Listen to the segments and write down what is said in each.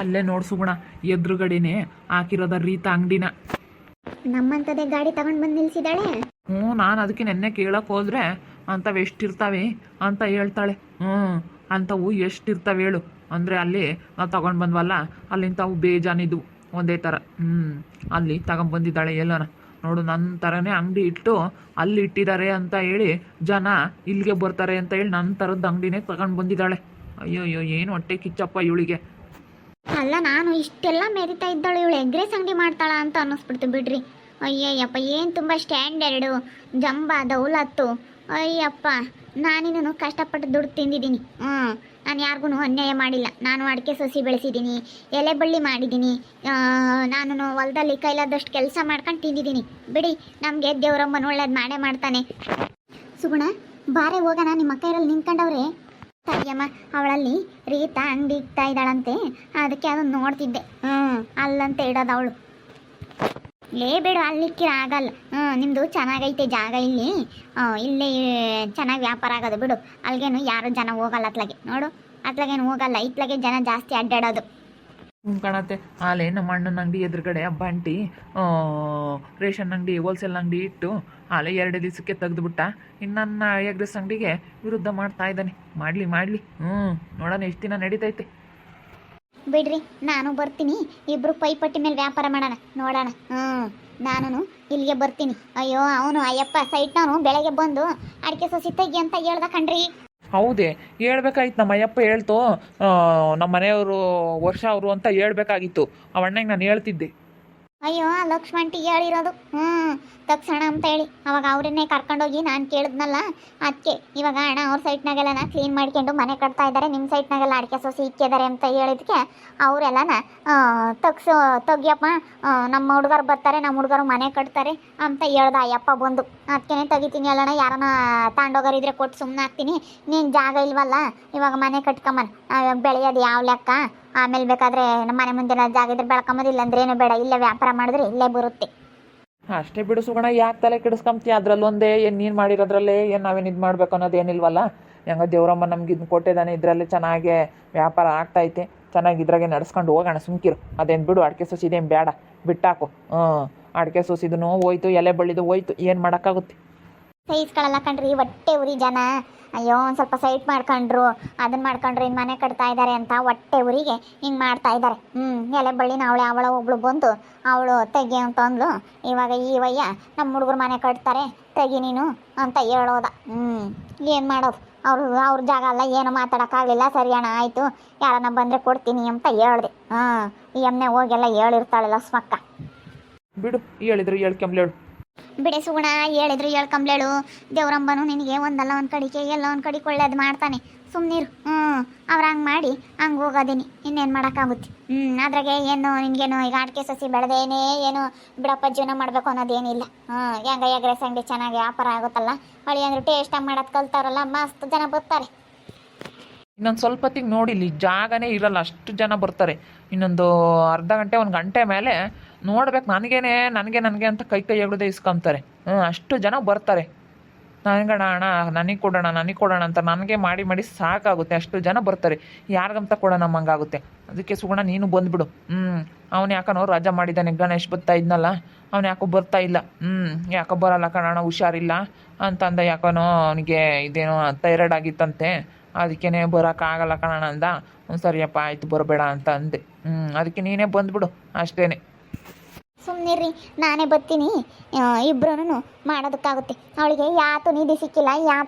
ಅಲ್ಲೇ ನೋಡ್ಸುಗುಣ ಎದುರುಗಡೆನೆ ಹಾಕಿರೋದ ರೀತಾ ಅಂಗಡಿನ. ನಮ್ಮಂತದೇ ಗಾಡಿ ತಗೊಂಡ್ ಬಂದು ನಿಲ್ಸಿದಾಳೆ. ನಾನು ಅದಕ್ಕೆ ನೆನ್ನೆ ಕೇಳಕ್ಕೆ ಹೋದ್ರೆ ಅಂಥವು ಎಷ್ಟಿರ್ತಾವೆ ಅಂತ ಹೇಳ್ತಾಳೆ. ಅಂಥವು ಎಷ್ಟಿರ್ತಾವೆ ಹೇಳು ಅಂದರೆ ಅಲ್ಲಿ ನಾವು ತಗೊಂಡು ಬಂದ್ವಲ್ಲ ಅಲ್ಲಿಂಥವು ಬೇಜಾನಿದ್ವು ಒಂದೇ ಥರ. ಅಲ್ಲಿ ತಗೊಂಬಂದಿದ್ದಾಳೆ ಎಲ್ಲನ ನೋಡು. ನನ್ನ ಥರನೇ ಅಂಗಡಿ ಇಟ್ಟು ಅಲ್ಲಿ ಇಟ್ಟಿದ್ದಾರೆ ಅಂತ ಹೇಳಿ ಜನ ಇಲ್ಲಿಗೆ ಬರ್ತಾರೆ ಅಂತ ಹೇಳಿ ನನ್ನ ಥರದ್ದು ಅಂಗಡಿನೇ ತಗೊಂಡು ಬಂದಿದ್ದಾಳೆ. ಅಯ್ಯೋ ಏನು ಹೊಟ್ಟೆ ಕಿಚ್ಚಪ್ಪ ಇವಳಿಗೆ. ಅಲ್ಲ, ನಾನು ಇಷ್ಟೆಲ್ಲ ಮೆರಿತಾ ಇದ್ದಾಳು ಇವಳು ಎಗ್ರೆಸ್ ಅಂಗಡಿ ಮಾಡ್ತಾಳ ಅಂತ ಅನ್ನಿಸ್ಬಿಡ್ತು ಬಿಡ್ರಿ. ಅಯ್ಯಯ್ಯಪ್ಪ, ಏನು ತುಂಬ ಸ್ಟ್ಯಾಂಡರ್ಡು ಜಂಬ ದೌಲತ್ತು. ಅಯ್ಯಪ್ಪ, ನಾನಿನ್ನು ಕಷ್ಟಪಟ್ಟು ದುಡ್ಡು ತಿಂದಿದ್ದೀನಿ. ನಾನು ಯಾರಿಗೂ ಅನ್ಯಾಯ ಮಾಡಿಲ್ಲ. ನಾನು ಅಡಿಕೆ ಸಸಿ ಬೆಳೆಸಿದ್ದೀನಿ, ಎಲೆ ಬಳ್ಳಿ ಮಾಡಿದ್ದೀನಿ, ನಾನು ಹೊಲದಲ್ಲಿ ಕೈಲಾದಷ್ಟು ಕೆಲಸ ಮಾಡ್ಕೊಂಡು ತಿಂದಿದ್ದೀನಿ ಬಿಡಿ. ನಮಗೆ ದೇವರಮ್ಮನ ಒಳ್ಳೇದು ಮಾಡೇ ಮಾಡ್ತಾನೆ. ಸುಗುಣ, ಬಾರೆ ಹೋಗೋಣ. ನಿಮ್ಮ ಅಕ್ಕ ಇರಲ್ಲಿ ನಿಂತ್ಕೊಂಡವ್ರೆ. ಸರಿಯಮ್ಮ, ಅವಳಲ್ಲಿ ರೀತಾ ಅಂಗಡಿ ಇಕ್ತಾ ಇದ್ದಾಳಂತೆ, ಅದಕ್ಕೆ ಅದನ್ನು ನೋಡ್ತಿದ್ದೆ. ಅಲ್ಲಂತ ಇಡೋದು ಅವಳು. ಬೇಡ, ಅಲ್ಲಿಕ್ಕಿರ ಆಗಲ್ಲ. ನಿಮ್ಮದು ಚೆನ್ನಾಗೈತೆ ಜಾಗ ಇಲ್ಲಿ. ಇಲ್ಲೇ ಚೆನ್ನಾಗಿ ವ್ಯಾಪಾರ ಆಗೋದು ಬಿಡು. ಅಲ್ಲಿಗೇನು ಯಾರು ಜನ ಹೋಗಲ್ಲ. ಅತ್ಲಾಗೆ ನೋಡು, ಅತ್ಲಾಗೇನು ಹೋಗಲ್ಲ. ಇತ್ಲಾಗೆ ಜನ ಜಾಸ್ತಿ ಅಡ್ಡಾಡೋದು. ಕಾಣತ್ತೆ. ಆಲೆ ನಮ್ಮ ಅಣ್ಣನ ಅಂಗಡಿ ಎದುರುಗಡೆ ಬಂಟಿ ರೇಷನ್ ಅಂಗಡಿ ಹೋಲ್ಸೇಲ್ ಅಂಗಡಿ ಇಟ್ಟು ಆಲೆ 2 ದಿವಸಕ್ಕೆ ತೆಗೆದುಬಿಟ್ಟ. ಇನ್ನು ನನ್ನ ಎಗ್ರೆಸ್ ಅಂಗಡಿಗೆ ವಿರುದ್ಧ ಮಾಡ್ತಾ ಇದ್ದಾನೆ. ಮಾಡಲಿ ನೋಡೋಣ ಎಷ್ಟು ದಿನ ನಡೀತೈತೆ. ಬಿಡ್ರಿ, ನಾನು ಬರ್ತೀನಿ. ಇಬ್ರು ಪೈಪಟ್ಟಿ ಮೇಲೆ ವ್ಯಾಪಾರ ಮಾಡೋಣ, ನೋಡೋಣ. ನಾನು ಇಲ್ಲಿಗೆ ಬರ್ತೀನಿ. ಅಯ್ಯೋ, ಅವನು ಅಯ್ಯಪ್ಪ ಸೈಟ್ನವನು ಬೆಳಗ್ಗೆ ಬಂದು ಅಡಿಕೆ ಸಸಿ ತೆಗಿ ಅಂತ ಹೇಳ್ದ ಕಣ್ರಿ. ಹೌದೇ, ಹೇಳ್ಬೇಕಾಗಿತ್ತು. ನಮ್ಮ ಅಯ್ಯಪ್ಪ ಹೇಳ್ತು, ನಮ್ಮ ಮನೆಯವರು ವರ್ಷ ಅವರು ಅಂತ ಹೇಳ್ಬೇಕಾಗಿತ್ತು. ಅವಣ್ಣಗೆ ನಾನು ಹೇಳ್ತಿದ್ದೆ. ಅಯ್ಯೋ, ಲಕ್ಷ್ಮಣ್ಟಿಗೆ ಹೇಳಿರೋದು ತಕ್ಷಣ ಅಂತ ಹೇಳಿ. ಅವಾಗ ಅವರನ್ನೇ ಕರ್ಕೊಂಡೋಗಿ ನಾನು ಕೇಳಿದ್ನಲ್ಲ, ಅದಕ್ಕೆ ಇವಾಗ ಅಣ್ಣ ಅವ್ರ ಸೈಟ್ನಾಗೆಲ್ಲ ಕ್ಲೀನ್ ಮಾಡ್ಕೊಂಡು ಮನೆ ಕಟ್ತಾ ಇದ್ದಾರೆ, ನಿಮ್ಮ ಸೈಟ್ನಾಗೆಲ್ಲ ಅಡಿಕೆ ಸೊಸಿ ಇಕ್ಕಿದ್ದಾರೆ ಅಂತ ಹೇಳಿದಕ್ಕೆ ಅವರೆಲ್ಲನ ತೆಗಿಯಪ್ಪ, ನಮ್ಮ ಹುಡುಗರು ಬರ್ತಾರೆ, ನಮ್ಮ ಹುಡುಗರು ಮನೆ ಕಟ್ತಾರೆ ಅಂತ ಹೇಳ್ದ ಅಯ್ಯಪ್ಪ ಬಂದು. ಅದಕ್ಕೇನೆ ತೆಗಿತೀನಿ ಅಲ್ಲಣ್ಣ, ಯಾರನ್ನ ತಾಂಡೋಗರಿದ್ರೆ ಕೊಟ್ಟು ಸುಮ್ಮನೆ ಹಾಕ್ತೀನಿ. ನೀನು ಜಾಗ ಇಲ್ವಲ್ಲ, ಇವಾಗ ಮನೆ ಕಟ್ಕೊಂಬನ್. ಬೆಳೆಯೋದು ಯಾವ ಲೆಕ್ಕ? ಆಮೇಲೆ ಬೇಕಾದರೆ ನಮ್ಮ ಮನೆ ಮುಂದೆ ಜಾಗ ಇದ್ರೆ ಬೆಳ್ಕೊಂಬೋದಿಲ್ಲ ಅಂದ್ರೆ ಏನು ಬೇಡ, ಇಲ್ಲೇ ವ್ಯಾಪಾರ ಮಾಡಿದ್ರೆ ಇಲ್ಲೇ ಬರುತ್ತೆ. ಅಷ್ಟೇ ಬಿಡು ಸುಗಣ, ಯಾಕೆ ತಲೆ ಕೆಡಿಸ್ಕೊಂತೀಯ? ಅದರಲ್ಲೊಂದೇ ಏನು ನೀನು ಮಾಡಿರೋದ್ರಲ್ಲೇ ಏನು ನಾವೇನು ಇದು ಮಾಡಬೇಕು ಅನ್ನೋದೇನಿಲ್ವಲ್ಲ. ಹೆಂಗ ದೇವರಮ್ಮ ನಮ್ಗೆ ಇದನ್ನ ಕೊಟ್ಟಿದ್ದಾನೆ, ಇದರಲ್ಲೇ ಚೆನ್ನಾಗೆ ವ್ಯಾಪಾರ ಆಗ್ತೈತೆ. ಚೆನ್ನಾಗಿ ಇದ್ರಾಗೆ ನಡೆಸ್ಕೊಂಡು ಹೋಗೋಣ, ಸುಮ್ಕಿರು. ಅದೇನು ಬಿಡು, ಅಡಿಕೆ ಸೊಸಿ ಇದೇನು ಬೇಡ, ಬಿಟ್ಟಾಕು. ಅಡಿಕೆ ಸೊಸಿದೂ ಹೋಯ್ತು, ಎಲೆ ಬಳ್ಳಿದು ಹೋಯ್ತು, ಏನು ಮಾಡೋಕ್ಕಾಗುತ್ತೆ? ಸಹಿಸ್ಕೊಳ್ಳಲ್ಲ ಕಣ್ರಿ, ಹೊಟ್ಟೆ ಉರಿ ಜನ. ಅಯ್ಯೋ, ಒಂದು ಸ್ವಲ್ಪ ಸೈಟ್ ಮಾಡ್ಕೊಂಡ್ರು, ಅದನ್ನ ಮಾಡ್ಕೊಂಡ್ರು, ಇನ್ನು ಮನೆ ಕಟ್ತಾ ಇದ್ದಾರೆ ಅಂತ ಹೊಟ್ಟೆ ಊರಿಗೆ ಹಿಂಗೆ ಮಾಡ್ತಾ ಇದ್ದಾರೆ. ಎಲೆ ಬಳ್ಳಿನ ಅವಳ ಒಬ್ಳು ಬಂದು ಅವಳು ತೆಗಿ ಅಂತ ಅಂದ್ಲು. ಇವಾಗ ಈ ವಯ್ಯ ನಮ್ಮ ಹುಡುಗರು ಮನೆ ಕಟ್ತಾರೆ, ತೆಗಿ ನೀನು ಅಂತ ಹೇಳೋದ. ಏನು ಮಾಡೋದು? ಅವ್ರ ಜಾಗ ಅಲ್ಲ, ಏನು ಮಾತಾಡೋಕ್ಕಾಗಲಿಲ್ಲ. ಸರಿ ಅಣ್ಣ, ಆಯಿತು, ಯಾರನ್ನ ಬಂದರೆ ಕೊಡ್ತೀನಿ ಅಂತ ಹೇಳಿದೆ. ಈ ಎಮ್ಮೆ ಹೋಗೆಲ್ಲ ಹೇಳಿರ್ತಾಳೆ ಲಕ್ಷ್ಮಕ್ಕ. ಬಿಡು, ಹೇಳಿದ್ರು ಹೇಳ್ಕೊಂಬ್ಲೇಳು. ಬಿಡೆ ಸುಗುಣ, ಹೇಳಿದ್ರು ಹೇಳ್ಕೊಂಬ್ಲೇಳು. ದೇವರಂಬನು ನಿನಗೆ ಒಂದಲ್ಲ ಒಂದು ಕಡೆಗೆ ಎಲ್ಲ ಒಂದು ಕಡೆಗೆ ಒಳ್ಳೇದು ಮಾಡ್ತಾನೆ. ಸುಮ್ಮನಿರು. ಅವ್ರು ಹಂಗೆ ಮಾಡಿ ಹಂಗೆ ಹೋಗೋದೀನಿ, ಇನ್ನೇನು ಮಾಡೋಕ್ಕಾಗುತ್ತೆ? ಅದ್ರಾಗೆ ಏನು ನಿನಗೇನು ಈಗ ಅಡಿಕೆ ಸಸಿ ಬೆಳೆದೇನೇ ಏನು ಬಿಡಪ್ಪ ಜೀವನ ಮಾಡಬೇಕು ಅನ್ನೋದೇನಿಲ್ಲ. ಹೆಂಗ ಎಗ್ರೆಸ್ ಅಂಗಡಿ ಚೆನ್ನಾಗಿ ವ್ಯಾಪಾರ ಆಗುತ್ತಲ್ಲ, ಹೊಳಿ ಅಂದ್ರೆ ಟೇಸ್ಟಾಗಿ ಮಾಡೋದು ಕಲ್ತಾರಲ್ಲ, ಮಸ್ತ್ ಜನ ಬರ್ತಾರೆ. ಇನ್ನೊಂದು ಸ್ವಲ್ಪ ಹೊತ್ತಿಗೆ ನೋಡಿಲ್ಲಿ ಜಾಗನೇ ಇರಲ್ಲ, ಅಷ್ಟು ಜನ ಬರ್ತಾರೆ. ಇನ್ನೊಂದು ಅರ್ಧ ಗಂಟೆ 1 ಗಂಟೆ ಮೇಲೆ ನೋಡ್ಬೇಕು. ನನಗೆ ಅಂತ ಕೈ ಎಗಡದೆ ಇಸ್ಕೊಂತಾರೆ. ಅಷ್ಟು ಜನ ಬರ್ತಾರೆ. ನನಗಣ ಅಣ್ಣ, ನನಗೆ ಕೊಡೋಣ ಅಂತ ನನಗೆ ಮಾಡಿ ಸಾಕಾಗುತ್ತೆ. ಅಷ್ಟು ಜನ ಬರ್ತಾರೆ, ಯಾರಿಗಂತ ಕೊಡೋಣ ನಮ್ಮಂಗಾಗುತ್ತೆ. ಅದಕ್ಕೆ ಸುಗುಣ ನೀನು ಬಂದುಬಿಡು. ಅವನು ಯಾಕನೋ ರಜಾ ಮಾಡಿದ್ದಾನೆ, ಗಣೇಶ್ ಬರ್ತಾ ಇದ್ನಲ್ಲ, ಅವನು ಯಾಕೋ ಬರ್ತಾ ಇಲ್ಲ. ಯಾಕೋ ಬರಲ್ಲ ಕಣಣ್ಣ, ಹುಷಾರಿಲ್ಲ ಅಂತಂದ. ಯಾಕನೋ ಅವನಿಗೆ ಇದೇನೋ ಥೈರಾಯ್ಡ್ ಆಗಿತ್ತಂತೆ, ಅದಕ್ಕೇ ಬರೋಕ್ಕಾಗಲ್ಲ ಕಣಣ್ಣ ಅಂದ. ಸರಿಯಪ್ಪ ಆಯಿತು, ಬರಬೇಡ ಅಂತ ಅಂದೆ. ಅದಕ್ಕೆ ನೀನೇ ಬಂದುಬಿಡು ಅಷ್ಟೇ. ಸುಮ್ಮನಿರ್ರಿ, ನಾನೇ ಬರ್ತೀನಿ. ಇಬ್ಬರೂ ಮಾಡೋದಕ್ಕಾಗುತ್ತೆ. ಅವಳಿಗೆ ಯಾತು ನಿಧಿ ಸಿಕ್ಕಿಲ್ಲ,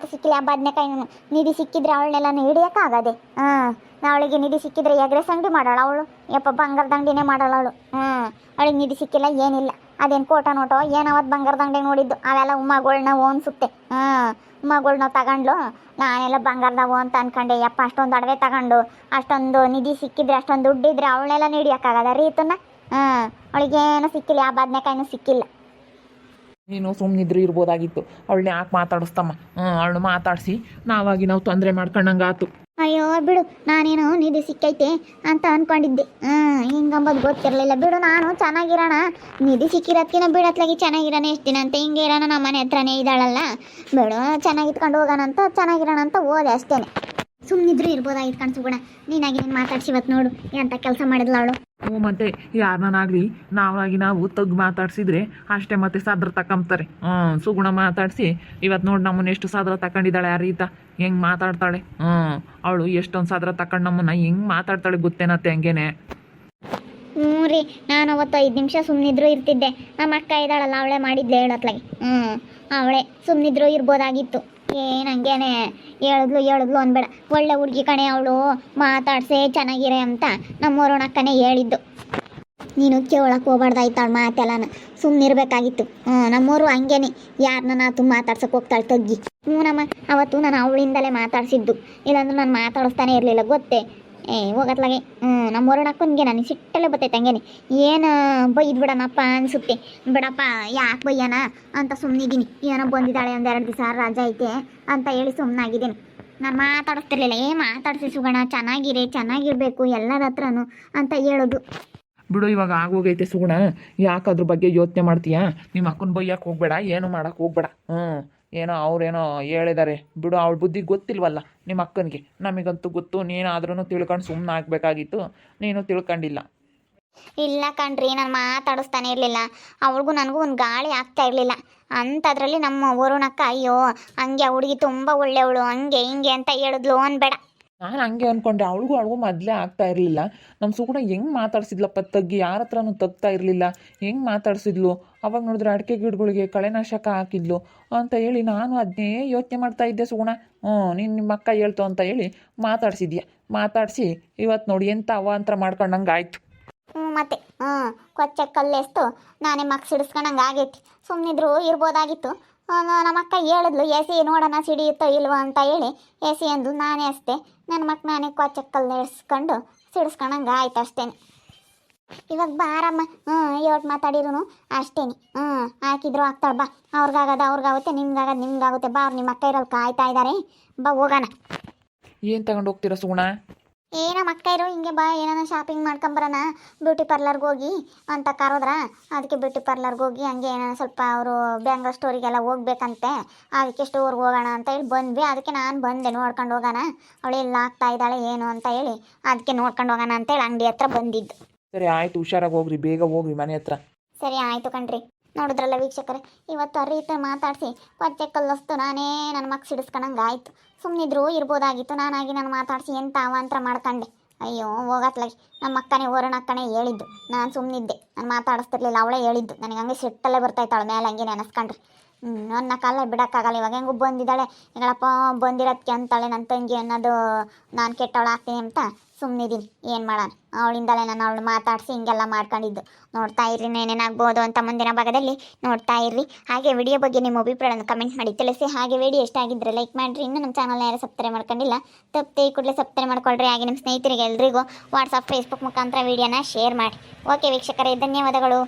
ಆ ಬದನೆಕಾಯಿನೂ ನಿಧಿ ಸಿಕ್ಕಿದ್ರೆ ಅವಳನ್ನೆಲ್ಲ ಹಿಡಿಯೋಕ್ಕಾಗದೆ. ಅವಳಿಗೆ ನಿಧಿ ಸಿಕ್ಕಿದ್ರೆ ಎಗ್ರೆಸ್ ಅಂಗಡಿ ಮಾಡೋಳು ಅವಳು. ಯಪ್ಪ, ಬಂಗಾರದ ಅಂಗಡಿನೇ ಮಾಡೋಳು ಅವಳು. ಅವಳಿಗೆ ನಿಧಿ ಸಿಕ್ಕಿಲ್ಲ, ಏನಿಲ್ಲ. ಅದೇನು ಕೋಟ ನೋಟೋ ಏನಾವತ್ತು ಬಂಗಾರದ ಅಂಗಡಿ ನೋಡಿದ್ದು, ಅವೆಲ್ಲ ಉಮ್ಮಗಳನ್ನ ಓನ್ಸುತ್ತೆ. ಉಮ್ಮಗಳನ್ನ ತಗೊಂಡ್ಲು. ನಾನೆಲ್ಲ ಬಂಗಾರದವು ಅಂತ ಅನ್ಕೊಂಡೆ. ಯಪ್ಪ, ಅಷ್ಟೊಂದು ಒಡವೆ ತಗೊಂಡು ಅಷ್ಟೊಂದು ನಿಧಿ ಸಿಕ್ಕಿದ್ರೆ, ಅಷ್ಟೊಂದು ದುಡ್ಡಿದ್ರೆ ಅವಳನ್ನೆಲ್ಲ ಹಿಡಿಯೋಕ್ಕಾಗದ ರೀತನ್ನ? ಅವಳಿಗೇನು ಸಿಕ್ಕಿಲ್ಲ, ಆ ಬದನೆಕಾಯಿನೂ ಸಿಕ್ಕಿಲ್ಲ. ನೀನು ಸುಮ್ಮನಿದ್ರು ಇರ್ಬೋದಾಗಿತ್ತು. ಅವಳನ್ನ ಯಾಕೆ ಮಾತಾಡಿಸ್ತಮ್ಮ? ಅವಳು ಮಾತಾಡಿಸಿ ನಾವು ತೊಂದರೆ ಮಾಡ್ಕೊಂಡಂಗಾತು. ಅಯ್ಯೋ ಬಿಡು, ನಾನೇನು ನಿಧಿ ಸಿಕ್ಕೈತೆ ಅಂತ ಅಂದ್ಕೊಂಡಿದ್ದೆ. ಹಿಂಗಂಬೋದು ಗೊತ್ತಿರಲಿಲ್ಲ. ಬಿಡು, ನಾನು ಚೆನ್ನಾಗಿರೋಣ, ನಿಧಿ ಸಿಕ್ಕಿರೋದ್ಕಿನ ಬಿಡತ್ಲಾಗಿ ಚೆನ್ನಾಗಿರೋಣ ಎಷ್ಟು ದಿನ ಅಂತ. ಹಿಂಗೆ ಇರೋಣ, ನಮ್ಮ ಮನೆ ಹತ್ರನೇ ಇದ್ದಾಳಲ್ಲ, ಬಿಡು ಚೆನ್ನಾಗಿತ್ಕೊಂಡು ಹೋಗೋಣ ಅಂತ, ಚೆನ್ನಾಗಿರೋಣ ಅಂತ ಹೋದೆ ಅಷ್ಟೇ. ಸುಮ್ಮನಿದ್ರು ಇರ್ಬೋದಾಗಿತ್ತು ಕಣ್ ಸುಗುಣ. ನೀನಾಗಿ ನೀನು ಮಾತಾಡ್ಸಿ ಇವತ್ತು ನೋಡು ಎಂಥ ಕೆಲಸ ಮಾಡಿದ್ಲ ಅವಳು. ಹ್ಞೂ ಮತ್ತೆ ಯಾರನ್ನಾಗಲಿ ನಾವು ತಗ್ಗು ಮಾತಾಡ್ಸಿದ್ರೆ ಅಷ್ಟೇ ಮತ್ತೆ ಸಾದ್ರ ತಕೊಂತಾರೆ. ಸುಗುಣ ಮಾತಾಡಿಸಿ ಇವತ್ತು ನೋಡಿ ನಮ್ಮನ್ನ ಎಷ್ಟು ಸಾದ್ರ ತಗೊಂಡಿದ್ದಾಳೆ ಆ ರೀತ ಹೆಂಗೆ ಮಾತಾಡ್ತಾಳೆ. ಅವಳು ಎಷ್ಟೊಂದು ಸಾದ್ರ ತಗೊಂಡು ನಮ್ಮನ್ನ ಹೆಂಗೆ ಮಾತಾಡ್ತಾಳೆ ಗೊತ್ತೇನತ್ತೆ ಹಂಗೇನೆ. ಹ್ಞೂ ರೀ, ನಾನು ಅವತ್ತು 5 ನಿಮಿಷ ಸುಮ್ಮನಿದ್ರು ಇರ್ತಿದ್ದೆ. ನಮ್ಮ ಅಕ್ಕ ಇದ್ದಾಳಲ್ಲ ಅವಳೇ ಮಾಡಿದ್ಲೆ ಹೇಳತ್ಲಾಗಿ. ಅವಳೇ ಸುಮ್ಮನಿದ್ರು ಇರ್ಬೋದಾಗಿತ್ತು. ಏನು ಹಂಗೇನೆ ಹೇಳಿದ್ಲು ಅನ್ಬೇಡ. ಒಳ್ಳೆ ಹುಡುಗಿ ಕಣೆ ಅವಳು, ಮಾತಾಡ್ಸೆ ಚೆನ್ನಾಗಿರೆ ಅಂತ ನಮ್ಮೋರಣ ಅಕ್ಕನೇ ಹೇಳಿದ್ದು. ನೀನು ಕೇಳಕ್ಕೆ ಹೋಗ್ಬಾರ್ದಾಯ್ತಾಳು ಮಾತೆಲ್ಲನ, ಸುಮ್ಮನಿರ್ಬೇಕಾಗಿತ್ತು. ನಮ್ಮೋರು ಹಂಗೇನೆ ಯಾರನ್ನ ಮಾತಾಡ್ಸಕ್ಕೆ ಹೋಗ್ತಾಳೆ ತಗ್ಗಿ. ನಮ್ಮ ಅವತ್ತು ನಾನು ಅವಳಿಂದಲೇ ಮಾತಾಡ್ಸಿದ್ದು, ಇಲ್ಲಾಂದ್ರೆ ನಾನು ಮಾತಾಡಿಸ್ತಾನೆ ಇರಲಿಲ್ಲ ಗೊತ್ತೇ. ಹೋಗತ್ಲಾಗೆ ನಮ್ಮೋರಣ ಅಕ್ಕನಿಗೆ ನನಗೆ ಸಿಟ್ಟಲ್ಲೇ ಬರ್ತೈತೆ ಹಂಗೇನೆ. ಏನು ಬೈದು ಬಿಡೋಣಪ್ಪ ಅನಿಸುತ್ತೆ. ಬಿಡಪ್ಪ ಯಾಕೆ ಬೈಯೋಣ ಅಂತ ಸುಮ್ಮನಿದ್ದೀನಿ. ಏನೋ ಬಂದಿದ್ದಾಳೆ 1-2 ದಿವಸ ರಜೆ ಐತೆ ಅಂತ ಹೇಳಿ ಸುಮ್ಮನಾಗಿದ್ದೀನಿ. ನಾನು ಮಾತಾಡಿಸ್ತಿರ್ಲಿಲ್ಲ. ಮಾತಾಡಿಸಿ ಸುಗಣ ಚೆನ್ನಾಗಿರಬೇಕು ಎಲ್ಲರ ಹತ್ರನೂ ಅಂತ ಹೇಳೋದು. ಬಿಡು ಇವಾಗ ಆಗೋಗೈತೆ ಸುಗುಣ, ಯಾಕೆ ಅದ್ರ ಬಗ್ಗೆ ಯೋಚನೆ ಮಾಡ್ತೀಯಾ? ನಿಮ್ಮ ಅಕ್ಕನ ಬೈಯಕ್ಕೆ ಹೋಗ್ಬೇಡ, ಏನು ಮಾಡಕ್ಕೆ ಹೋಗ್ಬೇಡ. ಏನೋ ಅವ್ರೇನೋ ಹೇಳಿದ್ದಾರೆ ಬಿಡು, ಅವಳ ಬುದ್ಧಿ ಗೊತ್ತಿಲ್ವಲ್ಲ ನಿಮ್ಮ ಅಕ್ಕನಿಗೆ. ನಮಗಂತೂ ಗೊತ್ತು. ನೀನಾದ್ರೂ ತಿಳ್ಕೊಂಡು ಸುಮ್ಮನೆ ಆಗಬೇಕಾಗಿತ್ತು, ನೀನು ತಿಳ್ಕೊಂಡಿಲ್ಲ. ಇಲ್ಲ ಕಣ್ರಿ, ನಾನು ಮಾತಾಡಿಸ್ತಾನೆ ಇರಲಿಲ್ಲ. ಅವಳಿಗೂ ನನಗೂ ಒಂದು ಗಾಳಿ ಆಗ್ತಾ ಇರಲಿಲ್ಲ. ಅಂಥದ್ರಲ್ಲಿ ನಮ್ಮ ವರುಣಕ್ಕ ಅಯ್ಯೋ ಹಂಗೆ ಆ ಹುಡುಗಿ ತುಂಬ ಒಳ್ಳೆಯವಳು ಹಂಗೆ ಹಿಂಗೆ ಅಂತ ಹೇಳಿದ್ಲು ಅನ್ಬೇಡ. ನಾನು ಹಂಗೆ ಅಂದ್ಕೊಂಡೆ. ಅವಳಿಗೂ ಮೊದಲೇ ಆಗ್ತಾ ಇರಲಿಲ್ಲ. ನಮ್ಮ ಸುಗುಣ ಹೆಂಗೆ ಮಾತಾಡ್ಸಿದ್ಲಪ್ಪ ತಗ್ಗಿ, ಯಾರ ಹತ್ರನೂ ತಗ್ತಾ ಇರಲಿಲ್ಲ. ಹೆಂಗೆ ಮಾತಾಡ್ಸಿದ್ಲು ಅವಾಗ ನೋಡಿದ್ರೆ ಅಡಿಕೆ ಗಿಡಗಳಿಗೆ ಕಳೆನಾಶಕ ಹಾಕಿದ್ಲು ಅಂತ ಹೇಳಿ ನಾನು ಅದನ್ನೇ ಯೋಚನೆ ಮಾಡ್ತಾ ಇದ್ದೆ ಸುಗುಣ. ನೀನು ನಿಮ್ಮ ಅಕ್ಕ ಹೇಳ್ತು ಅಂತ ಹೇಳಿ ಮಾತಾಡಿಸಿ ಇವತ್ತು ನೋಡಿ ಎಂಥ ಅವಾಂತರ ಮಾಡ್ಕೊಂಡಂಗೆ ಆಯ್ತು. ಮತ್ತೆ ಕೊಚ್ಚ ಕಲ್ಲೆಸ್ತು ನಾನೇ ಮಕ್ ಸಿಡಿಸ್ಕೊಂಡಂಗೆ ಆಗೈತಿ. ಸುಮ್ಮನಿದ್ರು ಇರ್ಬೋದಾಗಿತ್ತು. ನಮ್ಮ ಅಕ್ಕ ಹೇಳಿದ್ಲು ಎಸಿ ನೋಡೋಣ ಸಿಡಿಯುತ್ತೋ ಇಲ್ವೋ ಅಂತ ಹೇಳಿ ಎಸಿ ಅಂದು ನಾನೇ ಅಷ್ಟೇ ನನ್ನ ಮಕ್ಕ ನಾನೇ ಕೊಚ್ಚ ಕಲ್ಲು ಎಡ್ಸ್ಕೊಂಡು ಸಿಡಿಸ್ಕೊಂಡಂಗೆ ಆಯ್ತು ಅಷ್ಟೇನೆ. ಇವಾಗ ಬಾರಮ್ಮ ಇವತ್ತು ಮಾತಾಡಿರು ಅಷ್ಟೇನೆ. ಹಾಕಿದ್ರು ಆಗ್ತಾಳೆ ಬಾ. ಅವ್ರಿಗಾಗುತ್ತೆ ನಿಮ್ಗಾಗುತ್ತೆ ಬಾ. ನಿಮ್ಮ ಅಕ್ಕ ಇರೋಲ್ಲಿ ಕಾಯ್ತಾ ಇದ್ದಾರೆ, ಬಾ ಹೋಗೋಣ. ಏನು ತಗೊಂಡು ಹೋಗ್ತೀರಾ ಸುಗುಣ? ನಮ್ಮ ಅಕ್ಕ ಇರೋ ಹಿಂಗೆ ಬಾ ಏನಾನ ಶಾಪಿಂಗ್ ಮಾಡ್ಕೊಂಬರೋಣ ಬ್ಯೂಟಿ ಪಾರ್ಲರ್ಗೆ ಹೋಗಿ ಅಂತ ಕರೋದ್ರ. ಅದಕ್ಕೆ ಬ್ಯೂಟಿ ಪಾರ್ಲರ್ಗೆ ಹೋಗಿ ಹಂಗೆ ಏನಾನ ಸ್ವಲ್ಪ ಅವರು ಬ್ಯಾಂಗಲ್ ಸ್ಟೋರಿಗೆಲ್ಲ ಹೋಗ್ಬೇಕಂತೆ. ಅದಕ್ಕೆ ಸ್ಟೋರ್ಗೆ ಹೋಗೋಣ ಅಂತ ಹೇಳಿ ಬಂದ್ವಿ. ಅದಕ್ಕೆ ನಾನು ಬಂದೆ ನೋಡ್ಕೊಂಡು ಹೋಗೋಣ ಅವಳು ಎಲ್ಲ ಆಗ್ತಾ ಇದ್ದಾಳೆ ಏನು ಅಂತ ಹೇಳಿ. ಅದಕ್ಕೆ ನೋಡ್ಕೊಂಡು ಹೋಗೋಣ ಅಂತೇಳಿ ಅಂಗಡಿ ಹತ್ರ ಬಂದಿದ್ದು. ಸರಿ ಆಯಿತು, ಹುಷಾರಾಗಿ ಹೋಗ್ರಿ, ಬೇಗ ಹೋಗ್ರಿ ಮನೆ ಹತ್ರ. ಸರಿ ಆಯಿತು ಕಣ್ರಿ. ನೋಡಿದ್ರಲ್ಲ ವೀಕ್ಷಕರೇ, ಇವತ್ತು ರೀತಿ ಮಾತಾಡಿಸಿ ಕೊಚ್ಚೆ ಕಲ್ಲಸ್ತು ನಾನೇ ನನ್ನ ಮಕ್ಕ ಸಿಡಿಸ್ಕೊಂಡಂಗೆ ಆಯಿತು. ಸುಮ್ಮನಿದ್ರು ಇರ್ಬೋದಾಗಿತ್ತು. ನಾನು ಮಾತಾಡಿಸಿ ಎಂತ ಅವಾಂತರ ಮಾಡ್ಕೊಂಡೆ. ಅಯ್ಯೋ ಹೋಗತ್ಲಾಗಿ ನಮ್ಮ ಅಕ್ಕನೇ ವರುಣಕ್ಕನೇ ಹೇಳಿದ್ದು. ನಾನು ಸುಮ್ಮನಿದ್ದೆ, ನಾನು ಮಾತಾಡಿಸ್ತಿರ್ಲಿಲ್ಲ. ಅವಳೇ ಹೇಳಿದ್ದು. ನನಗೆ ಹಂಗೆ ಸಿಟ್ಟಲ್ಲೇ ಬರ್ತಾಯ್ತಾಳೆ ಮೇಲೆ ಹಂಗೆ ನೆನೆಸ್ಕೊಂಡ್ರಿ. ನನ್ನ ಕಾಲ ಬಿಡೋಕ್ಕಾಗಲ್ಲ. ಇವಾಗ ಹೆಂಗೂ ಬಂದಿದ್ದಾಳೆ, ಈಗಳಪ್ಪ ಬಂದಿರೋದಕ್ಕೆ ಅಂತಾಳೆ ನನ್ನ ತಂಗಿ ಅನ್ನೋದು ನಾನು ಕೆಟ್ಟವಳು ಆಗ್ತೀನಿ ಅಂತ ಸುಮ್ಮನಿದ್ದೀನಿ. ಏನು ಮಾಡೋಣ, ಅವಳಿಂದಲೇ ನಾನು ಅವಳು ಮಾತಾಡಿಸಿ ಹಿಂಗೆಲ್ಲ ಮಾಡ್ಕೊಂಡಿದ್ದು. ನೋಡ್ತಾ ಇರ್ರಿ ಏನೇನಾಗ್ಬೋದು ಅಂತ ಮುಂದಿನ ಭಾಗದಲ್ಲಿ ನೋಡ್ತಾ ಇರ್ರಿ. ಹಾಗೆ ವಿಡಿಯೋ ಬಗ್ಗೆ ನಿಮ್ಮ ಅಭಿಪ್ರಾಯವನ್ನು ಕಮೆಂಟ್ ಮಾಡಿ ತಿಳಿಸಿ. ಹಾಗೆ ವಿಡಿಯೋ ಇಷ್ಟ ಆಗಿದ್ದರೆ ಲೈಕ್ ಮಾಡಿರಿ. ಇನ್ನೂ ನಮ್ಮ ಚಾನಲ್ನ ಯಾರು ಸಬ್ಸ್ಕ್ರೈಬ್ ಮಾಡ್ಕೊಂಡಿಲ್ಲ ತಪ್ಪದೆ ಈ ಕೂಡಲೇ ಸಬ್ಸ್ಕ್ರೈಬ್ ಮಾಡ್ಕೊಳ್ರಿ. ಹಾಗೆ ನಿಮ್ಮ ಸ್ನೇಹಿತರಿಗೆ ಎಲ್ರಿಗೂ ವಾಟ್ಸಪ್ ಫೇಸ್ಬುಕ್ ಮುಖಾಂತರ ವಿಡಿಯೋನ ಶೇರ್ ಮಾಡಿ. ಓಕೆ ವೀಕ್ಷಕರೇ, ಧನ್ಯವಾದಗಳು.